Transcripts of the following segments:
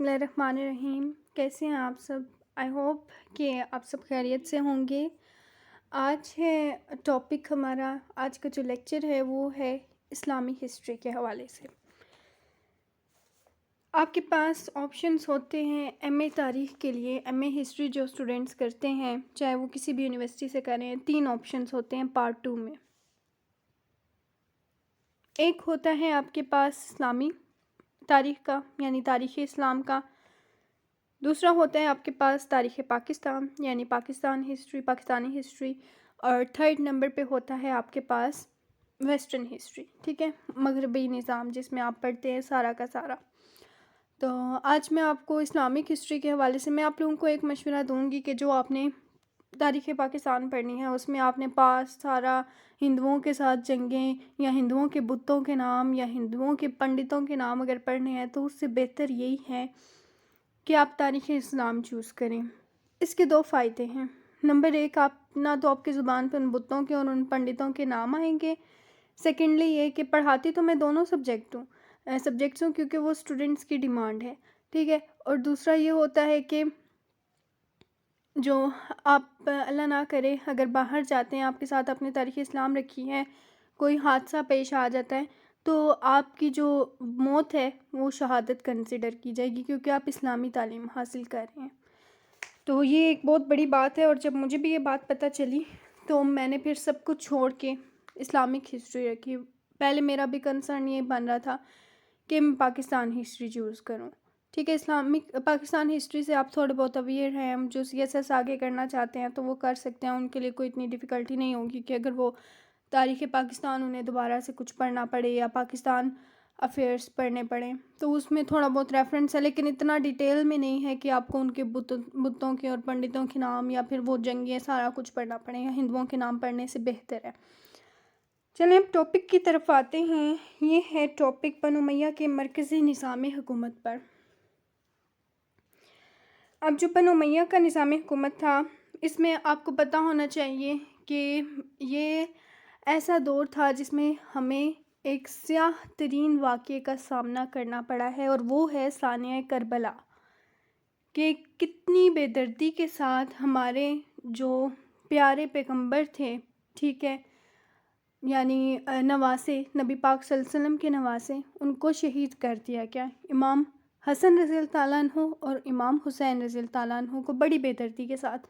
بسم اللہ الرحمن الرحیم۔ کیسے ہیں آپ سب؟ آئی ہوپ کہ آپ سب خیریت سے ہوں گے۔ آج ہے ٹاپک ہمارا، آج کا جو لیکچر ہے وہ ہے اسلامی ہسٹری کے حوالے سے۔ آپ کے پاس آپشنس ہوتے ہیں ایم اے تاریخ کے لیے، ایم اے ہسٹری جو اسٹوڈنٹس کرتے ہیں چاہے وہ کسی بھی یونیورسٹی سے کریں، 3 آپشنس ہوتے ہیں پارٹ 2 میں۔ ایک ہوتا ہے آپ کے پاس اسلامی تاریخ کا یعنی تاریخ اسلام کا، دوسرا ہوتا ہے آپ کے پاس تاریخ پاکستان یعنی پاکستانی ہسٹری، اور تھرڈ نمبر پہ ہوتا ہے آپ کے پاس ویسٹرن ہسٹری، ٹھیک ہے، مغربی نظام جس میں آپ پڑھتے ہیں سارا کا سارا۔ تو آج میں آپ کو اسلامک ہسٹری کے حوالے سے میں آپ لوگوں کو ایک مشورہ دوں گی کہ جو آپ نے تاریخ پاکستان پڑھنی ہے اس میں آپ نے پاس سارا ہندوؤں کے ساتھ جنگیں یا ہندوؤں کے بتوں کے نام یا ہندوؤں کے پنڈتوں کے نام اگر پڑھنے ہیں تو اس سے بہتر یہی ہے کہ آپ تاریخ اسلام چوز کریں۔ اس کے 2 فائدے ہیں۔ نمبر 1، آپ نہ تو آپ کی زبان پہ ان بتوں کے اور ان پنڈتوں کے نام آئیں گے، سیکنڈلی یہ کہ پڑھاتی تو میں دونوں سبجیکٹس ہوں کیونکہ وہ اسٹوڈنٹس کی ڈیمانڈ ہے، ٹھیک ہے، اور دوسرا یہ ہوتا ہے کہ جو آپ اللہ نہ کرے اگر باہر جاتے ہیں، آپ کے ساتھ اپنے تاریخ اسلام رکھی ہے، کوئی حادثہ پیش آ جاتا ہے تو آپ کی جو موت ہے وہ شہادت کنسیڈر کی جائے گی کیونکہ آپ اسلامی تعلیم حاصل کر رہے ہیں۔ تو یہ ایک بہت بڑی بات ہے، اور جب مجھے بھی یہ بات پتہ چلی تو میں نے پھر سب کچھ چھوڑ کے اسلامک ہسٹری رکھی۔ پہلے میرا بھی کنسرن یہ بن رہا تھا کہ میں پاکستان ہسٹری چوز کروں، ٹھیک ہے۔ پاکستان ہسٹری سے آپ تھوڑے بہت اویئر ہیں، جو سی ایس ایس آگے کرنا چاہتے ہیں تو وہ کر سکتے ہیں، ان کے لیے کوئی اتنی ڈیفیکلٹی نہیں ہوگی کہ اگر وہ تاریخ پاکستان انہیں دوبارہ سے کچھ پڑھنا پڑے یا پاکستان افیئرس پڑھنے پڑیں، تو اس میں تھوڑا بہت ریفرنس ہے لیکن اتنا ڈیٹیل میں نہیں ہے کہ آپ کو ان کے بتوں کے اور پنڈتوں کے نام یا پھر وہ جنگیں سارا کچھ پڑھنا پڑے، یا ہندوؤں کے نام پڑھنے سے بہتر ہے۔ چلیں اب ٹاپک کی طرف آتے ہیں۔ یہ ہے ٹاپک بنو امیہ کے مرکزی نظام حکومت پر۔ اب جو بنو امیہ کا نظام حکومت تھا، اس میں آپ کو پتہ ہونا چاہیے کہ یہ ایسا دور تھا جس میں ہمیں ایک سیاہ ترین واقعے کا سامنا کرنا پڑا ہے، اور وہ ہے ثانیہ کربلا، کہ کتنی بے دردی کے ساتھ ہمارے جو پیارے پیغمبر تھے، ٹھیک ہے، یعنی نواسے، نبی پاک صلی اللہ علیہ وسلم کے نواسے، ان کو شہید کر دیا گیا۔ امام حسن رضی اللہ تعالیٰ عنہ اور امام حسین رضی اللہ تعالیٰ عنہ کو بڑی بے دردی کے ساتھ۔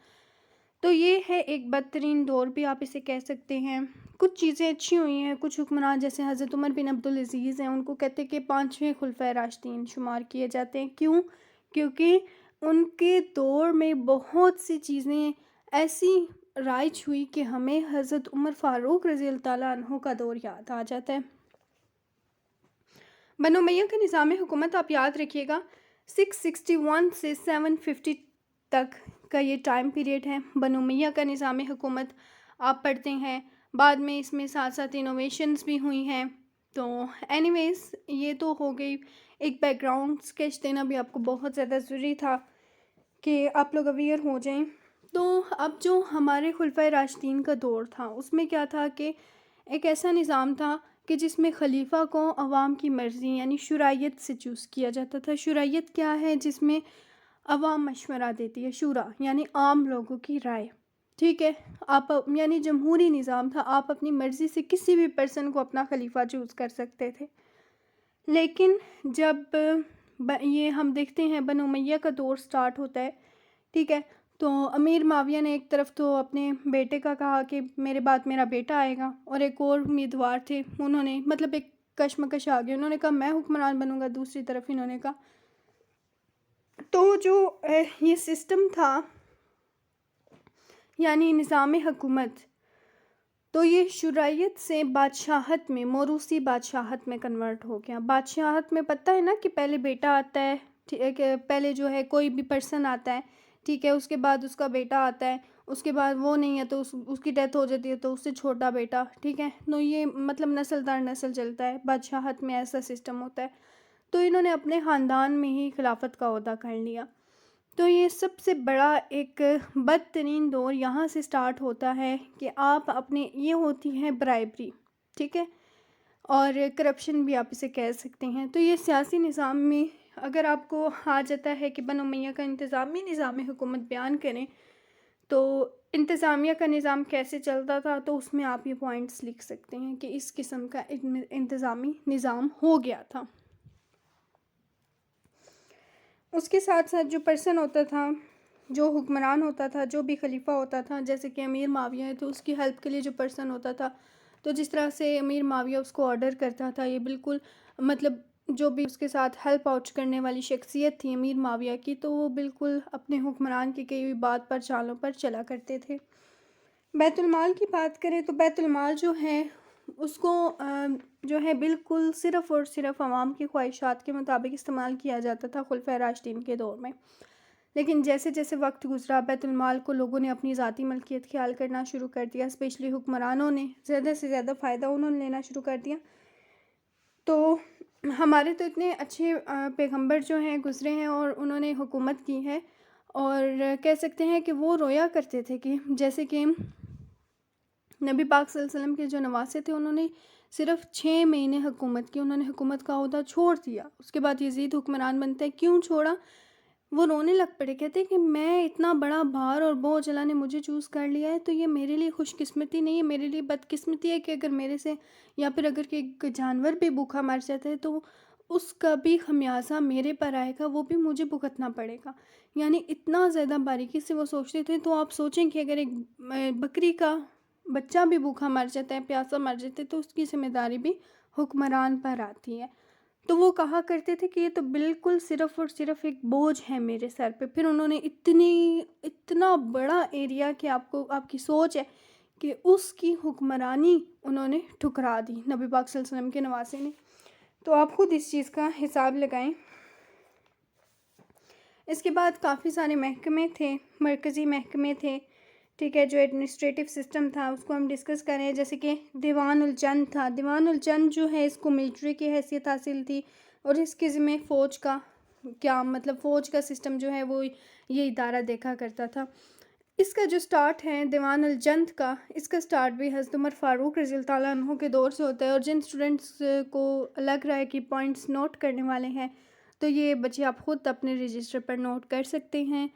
تو یہ ہے ایک بدترین دور بھی آپ اسے کہہ سکتے ہیں۔ کچھ چیزیں اچھی ہوئی ہیں، کچھ حکمران جیسے حضرت عمر بن عبدالعزیز ہیں، ان کو کہتے کہ 5ویں خلفۂ راشدین شمار کیے جاتے ہیں۔ کیوں؟ کیونکہ ان کے دور میں بہت سی چیزیں ایسی رائج ہوئی کہ ہمیں حضرت عمر فاروق رضی اللہ تعالیٰ عنہ کا دور یاد آ جاتا ہے۔ بنو امیہ کا نظام حکومت آپ یاد رکھیے گا 661 سے 750 تک کا یہ ٹائم پیریڈ ہے۔ بنو امیہ کا نظام حکومت آپ پڑھتے ہیں، بعد میں اس میں ساتھ ساتھ انوویشنز بھی ہوئی ہیں۔ تو اینی ویز یہ تو ہو گئی، ایک بیک گراؤنڈ اسکیچ دینا بھی آپ کو بہت زیادہ ضروری تھا کہ آپ لوگ اویئر ہو جائیں۔ تو اب جو ہمارے خلفۂ راشدین کا دور تھا اس میں کیا تھا کہ ایک ایسا نظام تھا کہ جس میں خلیفہ کو عوام کی مرضی یعنی شورائیت سے چوز کیا جاتا تھا۔ شورائیت کیا ہے؟ جس میں عوام مشورہ دیتی ہے، شورا یعنی عام لوگوں کی رائے، ٹھیک ہے، آپ یعنی جمہوری نظام تھا، آپ اپنی مرضی سے کسی بھی پرسن کو اپنا خلیفہ چوز کر سکتے تھے۔ لیکن جب یہ ہم دیکھتے ہیں بنو امیہ کا دور سٹارٹ ہوتا ہے، ٹھیک ہے، تو امیر معاویہ نے ایک طرف تو اپنے بیٹے کا کہا کہ میرے بعد میرا بیٹا آئے گا، اور ایک اور امیدوار تھے، انہوں نے مطلب ایک کشمکش آ گئی، انہوں نے کہا میں حکمران بنوں گا، دوسری طرف انہوں نے کہا۔ تو جو یہ سسٹم تھا یعنی نظام حکومت، تو یہ شورائیت سے بادشاہت میں، موروثی بادشاہت میں کنورٹ ہو گیا۔ بادشاہت میں پتہ ہے نا کہ پہلے بیٹا آتا ہے، ٹھیک ہے، پہلے جو ہے کوئی بھی پرسن آتا ہے، ٹھیک ہے، اس کے بعد اس کا بیٹا آتا ہے، اس کے بعد وہ نہیں ہے تو اس کی ڈیتھ ہو جاتی ہے تو اس سے چھوٹا بیٹا، ٹھیک ہے، تو یہ مطلب نسل در نسل چلتا ہے، بادشاہت میں ایسا سسٹم ہوتا ہے۔ تو انہوں نے اپنے خاندان میں ہی خلافت کا عہدہ کر لیا۔ تو یہ سب سے بڑا ایک بدترین دور یہاں سے سٹارٹ ہوتا ہے کہ آپ اپنے یہ ہوتی ہے برائبری، ٹھیک ہے، اور کرپشن بھی آپ اسے کہہ سکتے ہیں۔ تو یہ سیاسی نظام میں اگر آپ کو آ جاتا ہے کہ بنو امیہ کا انتظامی نظام حکومت بیان کریں تو انتظامیہ کا نظام کیسے چلتا تھا، تو اس میں آپ یہ پوائنٹس لکھ سکتے ہیں کہ اس قسم کا انتظامی نظام ہو گیا تھا۔ اس کے ساتھ ساتھ جو پرسن ہوتا تھا، جو حکمران ہوتا تھا، جو بھی خلیفہ ہوتا تھا، جیسے کہ امیر معاویہ ہے تو اس کی ہیلپ کے لیے جو پرسن ہوتا تھا، تو جس طرح سے امیر معاویہ اس کو آرڈر کرتا تھا، یہ بالکل مطلب جو بھی اس کے ساتھ ہیلپ آؤٹ کرنے والی شخصیت تھی امیر معاویہ کی، تو وہ بالکل اپنے حکمران کی کئی ہوئی بات پر چالوں پر چلا کرتے تھے۔ بیت المال کی بات کریں تو بیت المال جو ہے اس کو جو ہے بالکل صرف اور صرف عوام کی خواہشات کے مطابق استعمال کیا جاتا تھا خلفائے راشدین کے دور میں، لیکن جیسے جیسے وقت گزرا بیت المال کو لوگوں نے اپنی ذاتی ملکیت خیال کرنا شروع کر دیا، اسپیشلی حکمرانوں نے زیادہ سے زیادہ فائدہ انہوں نے لینا شروع کر دیا۔ تو ہمارے تو اتنے اچھے پیغمبر جو ہیں گزرے ہیں اور انہوں نے حکومت کی ہے، اور کہہ سکتے ہیں کہ وہ رویا کرتے تھے کہ جیسے کہ نبی پاک صلی اللہ علیہ وسلم کے جو نواسے تھے انہوں نے صرف 6 مہینے حکومت کی، انہوں نے حکومت کا عہدہ چھوڑ دیا، اس کے بعد یزید حکمران بنتے ہیں۔ کیوں چھوڑا؟ وہ رونے لگ پڑے، کہتے کہ میں اتنا بڑا بھار اور بوجھ اللہ نے مجھے چوز کر لیا ہے، تو یہ میرے لیے خوش قسمتی نہیں ہے، میرے لیے بدقسمتی ہے کہ اگر میرے سے یا پھر اگر کہ ایک جانور بھی بھوکا مر جاتا ہے تو اس کا بھی خمیازہ میرے پر آئے گا، وہ بھی مجھے بھگتنا پڑے گا۔ یعنی اتنا زیادہ باریکی سے وہ سوچتے تھے۔ تو آپ سوچیں کہ اگر ایک بکری کا بچہ بھی بھوکا مر جاتا ہے، پیاسا مر جاتا ہے، تو اس کی ذمہ داری بھی حکمران پر آتی ہے۔ تو وہ کہا کرتے تھے کہ یہ تو بالکل صرف اور صرف ایک بوجھ ہے میرے سر پہ۔ پھر انہوں نے اتنا بڑا ایریا کہ آپ کی سوچ ہے کہ اس کی حکمرانی انہوں نے ٹھکرا دی نبی پاک صلی اللہ علیہ وسلم کے نواسے نے۔ تو آپ خود اس چیز کا حساب لگائیں۔ اس کے بعد کافی سارے محکمے تھے، مرکزی محکمے تھے، ٹھیک ہے، جو ایڈمنسٹریٹو سسٹم تھا اس کو ہم ڈسکس کریں۔ جیسے کہ دیوان الجند تھا، دیوان الجند جو ہے اس کو ملٹری کی حیثیت حاصل تھی، اور اس کے ذمہ فوج کا کیا مطلب فوج کا سسٹم جو ہے وہ یہ ادارہ دیکھا کرتا تھا۔ اس کا جو سٹارٹ ہے دیوان الجند کا، اس کا سٹارٹ بھی حضرت عمر فاروق رضی اللہ تعالیٰ عنہ کے دور سے ہوتا ہے، اور جن سٹوڈنٹس کو لگ رہا ہے کہ پوائنٹس نوٹ کرنے والے ہیں تو یہ بچے آپ خود اپنے رجسٹر پر نوٹ کر سکتے ہیں۔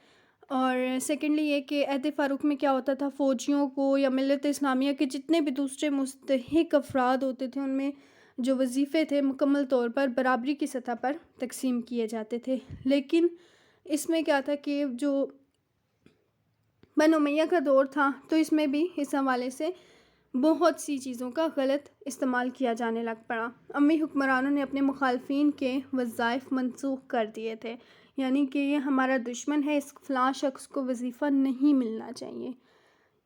اور سیکنڈلی یہ کہ عہد فاروق میں کیا ہوتا تھا، فوجیوں کو یا ملت اسلامیہ کے جتنے بھی دوسرے مستحق افراد ہوتے تھے ان میں جو وظیفے تھے مکمل طور پر برابری کی سطح پر تقسیم کیے جاتے تھے۔ لیکن اس میں کیا تھا کہ جو بنو امیہ کا دور تھا تو اس میں بھی اس حوالے سے بہت سی چیزوں کا غلط استعمال کیا جانے لگ پڑا۔ امی حکمرانوں نے اپنے مخالفین کے وظائف منسوخ کر دیے تھے، یعنی کہ یہ ہمارا دشمن ہے، اس فلاں شخص کو وظیفہ نہیں ملنا چاہیے،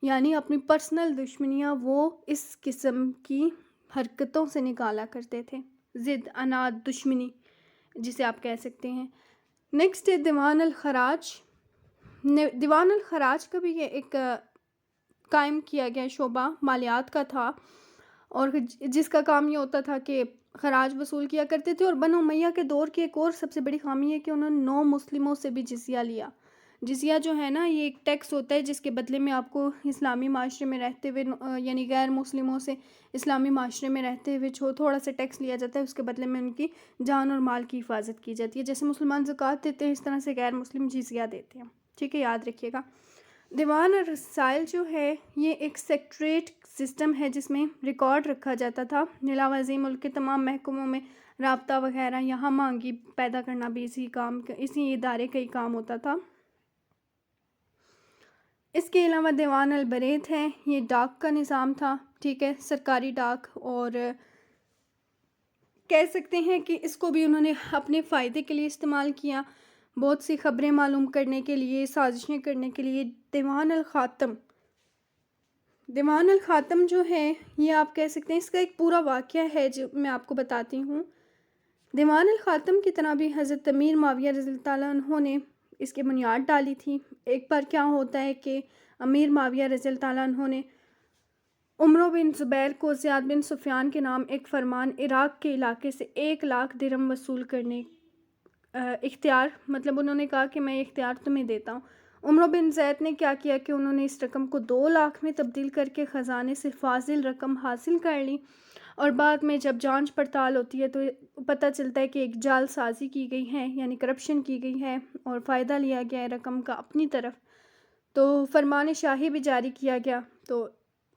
یعنی اپنی پرسنل دشمنیاں وہ اس قسم کی حرکتوں سے نکالا کرتے تھے، ضد، اناد، دشمنی جسے آپ کہہ سکتے ہیں۔ نیکسٹ ہے دیوان الخراج۔ دیوان الخراج کا بھی یہ ایک قائم کیا گیا شعبہ مالیات کا تھا، اور جس کا کام یہ ہوتا تھا کہ خراج وصول کیا کرتے تھے۔ اور بنو امیہ کے دور کی ایک اور سب سے بڑی خامی ہے کہ انہوں نے 9 مسلموں سے بھی جزیہ لیا۔ جزیہ جو ہے نا یہ ایک ٹیکس ہوتا ہے جس کے بدلے میں آپ کو اسلامی معاشرے میں رہتے ہوئے یعنی غیر مسلموں سے اسلامی معاشرے میں رہتے ہوئے تھوڑا سا ٹیکس لیا جاتا ہے، اس کے بدلے میں ان کی جان اور مال کی حفاظت کی جاتی ہے۔ جیسے مسلمان زکوٰۃ دیتے ہیں اس طرح سے غیر مسلم جزیہ دیتے ہیں، ٹھیک ہے، یاد رکھیے گا۔ دیوان الرسائل جو ہے یہ ایک سیکریٹریٹ سسٹم ہے جس میں ریکارڈ رکھا جاتا تھا۔ علاوہ ازیں ملک کے تمام محکموں میں رابطہ وغیرہ یا ہم آہنگی پیدا کرنا بھی اسی ادارے کا ہی کام ہوتا تھا۔ اس کے علاوہ دیوان البریت ہے، یہ ڈاک کا نظام تھا، ٹھیک ہے، سرکاری ڈاک، اور کہہ سکتے ہیں کہ اس کو بھی انہوں نے اپنے فائدے کے لیے استعمال کیا، بہت سی خبریں معلوم کرنے کے لیے، سازشیں کرنے کے لیے۔ دیوان الخاتم، دیوان الخاتم جو ہے یہ آپ کہہ سکتے ہیں اس کا ایک پورا واقعہ ہے جو میں آپ کو بتاتی ہوں۔ دیوان الخاتم کی طرح بھی حضرت امیر معاویہ رضی اللہ تعالیٰ عنہ نے اس کی بنیاد ڈالی تھی۔ ایک بار کیا ہوتا ہے کہ امیر معاویہ رضی اللہ تعالیٰ عنہ نے عمرو بن زبیر کو زیاد بن سفیان کے نام ایک فرمان عراق کے علاقے سے 1 لاکھ درہم وصول کرنے اختیار، مطلب انہوں نے کہا کہ میں یہ اختیار تمہیں دیتا ہوں۔ عمرو بن زید نے کیا کیا کہ انہوں نے اس رقم کو 2 لاکھ میں تبدیل کر کے خزانے سے فاضل رقم حاصل کر لی، اور بعد میں جب جانچ پڑتال ہوتی ہے تو پتہ چلتا ہے کہ ایک جعل سازی کی گئی ہے، یعنی کرپشن کی گئی ہے اور فائدہ لیا گیا ہے رقم کا اپنی طرف، تو فرمان شاہی بھی جاری کیا گیا۔ تو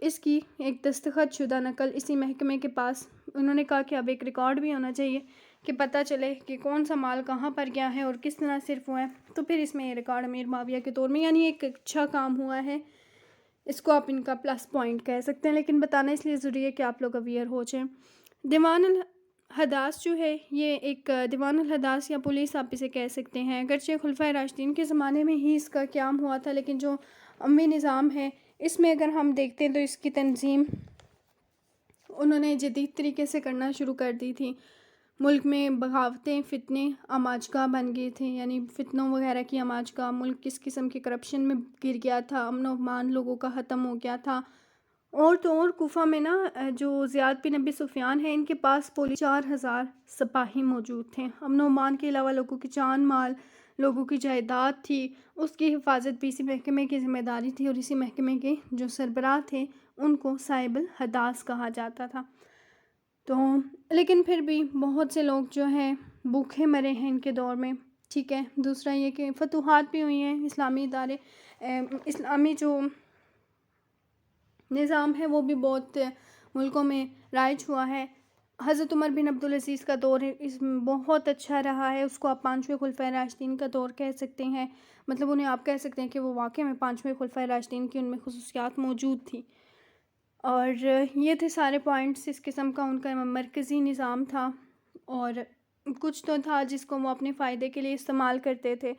اس کی ایک دستخط شدہ نقل اسی محکمے کے پاس، انہوں نے کہا کہ اب ایک ریکارڈ بھی ہونا چاہیے کہ پتہ چلے کہ کون سا مال کہاں پر گیا ہے اور کس طرح صرف ہوا ہے۔ تو پھر اس میں یہ ریکارڈ امیر معاویہ کے طور میں، یعنی ایک اچھا کام ہوا ہے، اس کو آپ ان کا پلس پوائنٹ کہہ سکتے ہیں، لیکن بتانا اس لیے ضروری ہے کہ آپ لوگ اویئر ہو جائیں۔ دیوان الحداث جو ہے یہ ایک دیوان الحداث یا پولیس آپ اسے کہہ سکتے ہیں، اگرچہ خلفائے راشدین کے زمانے میں ہی اس کا قیام ہوا تھا، لیکن جو اموی نظام ہے اس میں اگر ہم دیکھتے ہیں تو اس کی تنظیم انہوں نے جدید طریقے سے کرنا شروع کر دی تھی۔ ملک میں بغاوتیں، فتنے آماجگاہ بن گئے تھے، یعنی فتنوں وغیرہ کی آماجگاہ، ملک کس قسم کی کرپشن میں گر گیا تھا، امن و امان لوگوں کا ختم ہو گیا تھا۔ اور تو اور کوفہ میں نا جو زیاد بن ابی سفیان ہے، ان کے پاس 4000 سپاہی موجود تھے۔ امن و امان کے علاوہ لوگوں کی جان مال، لوگوں کی جائیداد تھی، اس کی حفاظت بھی اسی محکمے کی ذمہ داری تھی، اور اسی محکمے کے جو سربراہ تھے ان کو صاحب الحداث کہا جاتا تھا۔ تو لیکن پھر بھی بہت سے لوگ جو ہیں بھوکے مرے ہیں ان کے دور میں، ٹھیک ہے۔ دوسرا یہ کہ فتوحات بھی ہوئی ہیں، اسلامی ادارے، اسلامی جو نظام ہے وہ بھی بہت ملکوں میں رائج ہوا ہے۔ حضرت عمر بن عبدالعزیز کا دور اس بہت اچھا رہا ہے، اس کو آپ پانچویں خلفائے راشدین کا دور کہہ سکتے ہیں، مطلب انہیں آپ کہہ سکتے ہیں کہ وہ واقعہ میں پانچویں خلفائے راشدین کی ان میں خصوصیات موجود تھی۔ اور یہ تھے سارے پوائنٹس، اس قسم کا ان کا مرکزی نظام تھا، اور کچھ تو تھا جس کو وہ اپنے فائدے کے لیے استعمال کرتے تھے،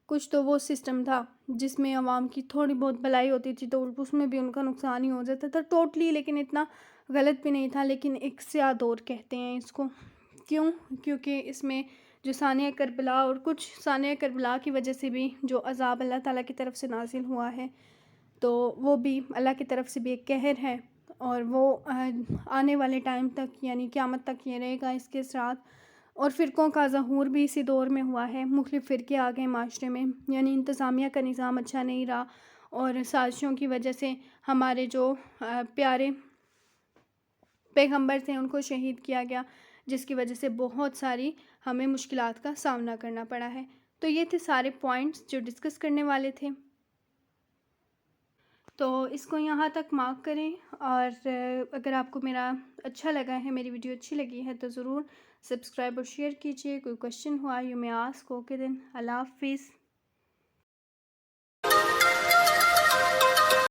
کچھ تو وہ سسٹم تھا جس میں عوام کی تھوڑی بہت بھلائی ہوتی تھی تو اس میں بھی ان کا نقصان ہی ہو جاتا تھا ٹوٹلی، لیکن اتنا غلط بھی نہیں تھا، لیکن ایک سیاہ دور کہتے ہیں اس کو۔ کیوں؟ کیونکہ اس میں جو ثانیہ کربلا اور کچھ ثانیہ کربلا کی وجہ سے بھی جو عذاب اللہ تعالیٰ کی طرف سے نازل ہوا ہے، تو وہ بھی اللہ کی طرف سے بھی ایک قہر ہے، اور وہ آنے والے ٹائم تک یعنی قیامت تک یہ رہے گا اس کے اثرات۔ اور فرقوں کا ظہور بھی اسی دور میں ہوا ہے، مختلف فرقے آ گئے معاشرے میں، یعنی انتظامیہ کا نظام اچھا نہیں رہا، اور سازشوں کی وجہ سے ہمارے جو پیارے پیغمبر تھے ان کو شہید کیا گیا، جس کی وجہ سے بہت ساری ہمیں مشکلات کا سامنا کرنا پڑا ہے۔ تو یہ تھے سارے پوائنٹس جو ڈسکس کرنے والے تھے، تو اس کو یہاں تک مارک کریں، اور اگر آپ کو میرا اچھا لگا ہے، میری ویڈیو اچھی لگی ہے تو ضرور سبسکرائب اور شیئر کیجیے۔ کوئی کوشچن ہوا یو میں آسک، اوکے دین، اللہ حافظ۔